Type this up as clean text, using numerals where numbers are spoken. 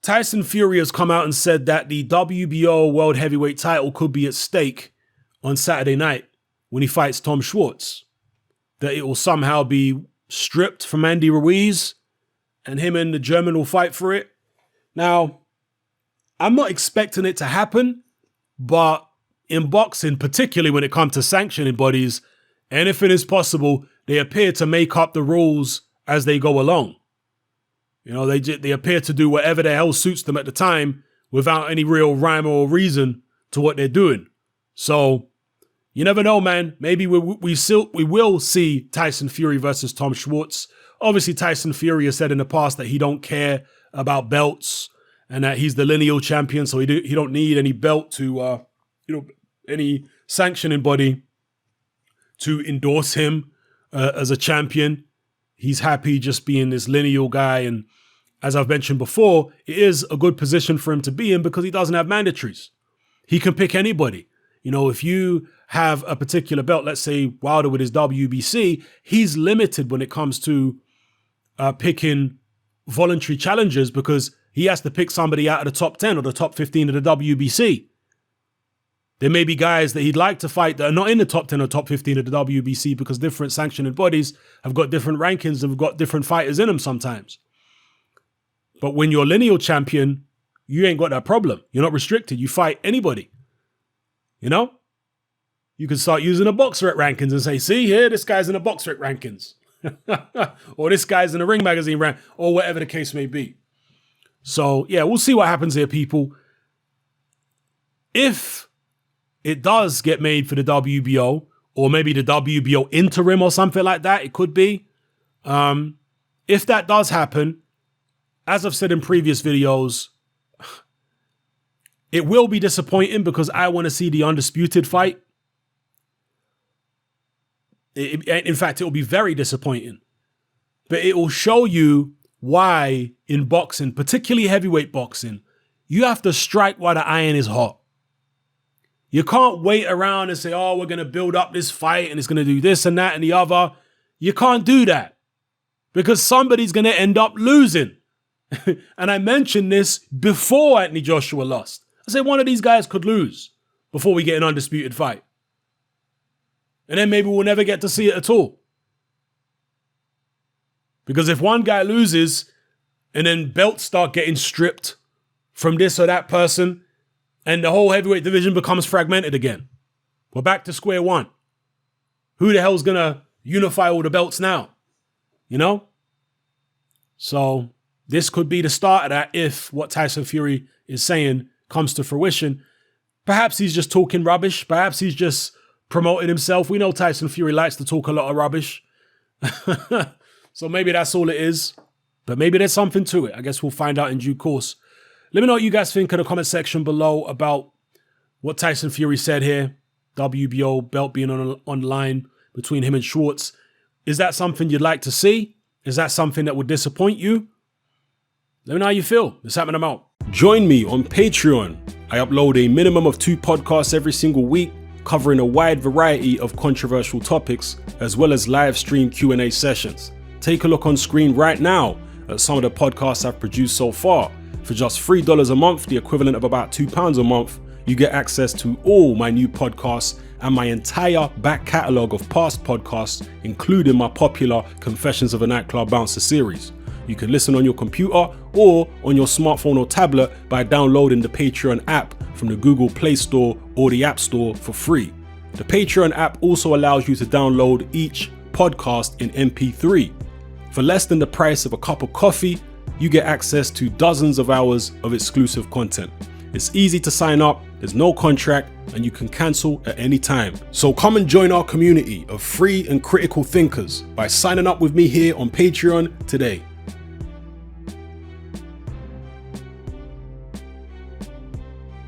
Tyson Fury has come out and said that the WBO World Heavyweight title could be at stake on Saturday night when he fights Tom Schwarz. That it will somehow be stripped from Andy Ruiz and him and the German will fight for it. Now, I'm not expecting it to happen, but in boxing, particularly when it comes to sanctioning bodies, anything is possible. They appear to make up the rules as they go along. You know, they appear to do whatever the hell suits them at the time without any real rhyme or reason to what they're doing. So you never know, man. Maybe we will see Tyson Fury versus Tom Schwarz. Obviously, Tyson Fury has said in the past that he don't care about belts and that he's the lineal champion, so he don't need any belt to, any sanctioning body to endorse him as a champion. He's happy just being this lineal guy. And as I've mentioned before, it is a good position for him to be in because he doesn't have mandatories. He can pick anybody. You know, if you have a particular belt, let's say Wilder with his WBC, he's limited when it comes to picking voluntary challengers because he has to pick somebody out of the top 10 or the top 15 of the WBC. There may be guys that he'd like to fight that are not in the top 10 or top 15 of the WBC because different sanctioning bodies have got different rankings and have got different fighters in them sometimes. But when you're lineal champion, you ain't got that problem. You're not restricted. You fight anybody. You know? You can start using the BoxRec rankings and say, see here, this guy's in the BoxRec rankings. Or this guy's in the Ring Magazine rank, or whatever the case may be. So, yeah, we'll see what happens here, people. If it does get made for the WBO, or maybe the WBO interim or something like that, it could be. If that does happen, as I've said in previous videos, it will be disappointing because I want to see the undisputed fight. In fact, it will be very disappointing. But it will show you why in boxing, particularly heavyweight boxing, you have to strike while the iron is hot. You can't wait around and say, oh, we're going to build up this fight and it's going to do this and that and the other. You can't do that because somebody's going to end up losing. And I mentioned this before Anthony Joshua lost. I said one of these guys could lose before we get an undisputed fight. And then maybe we'll never get to see it at all. Because if one guy loses and then belts start getting stripped from this or that person, and the whole heavyweight division becomes fragmented again. We're back to square one. Who the hell's going to unify all the belts now? You know? So this could be the start of that if what Tyson Fury is saying comes to fruition. Perhaps he's just talking rubbish. Perhaps he's just promoting himself. We know Tyson Fury likes to talk a lot of rubbish. So maybe that's all it is. But maybe there's something to it. I guess we'll find out in due course. Let me know what you guys think in the comment section below about what Tyson Fury said here. WBO belt being on the line between him and Schwarz. Is that something you'd like to see? Is that something that would disappoint you? Let me know how you feel. Let's happen them out. Join me on Patreon. I upload a minimum of 2 podcasts every single week, covering a wide variety of controversial topics, as well as live stream Q&A sessions. Take a look on screen right now at some of the podcasts I've produced so far. For just $3 a month, the equivalent of about £2 a month, you get access to all my new podcasts and my entire back catalogue of past podcasts, including my popular Confessions of a Nightclub Bouncer series. You can listen on your computer or on your smartphone or tablet by downloading the Patreon app from the Google Play Store or the App Store for free. The Patreon app also allows you to download each podcast in MP3. For less than the price of a cup of coffee, you get access to dozens of hours of exclusive content. It's easy to sign up, there's no contract, and you can cancel at any time. So come and join our community of free and critical thinkers by signing up with me here on Patreon today.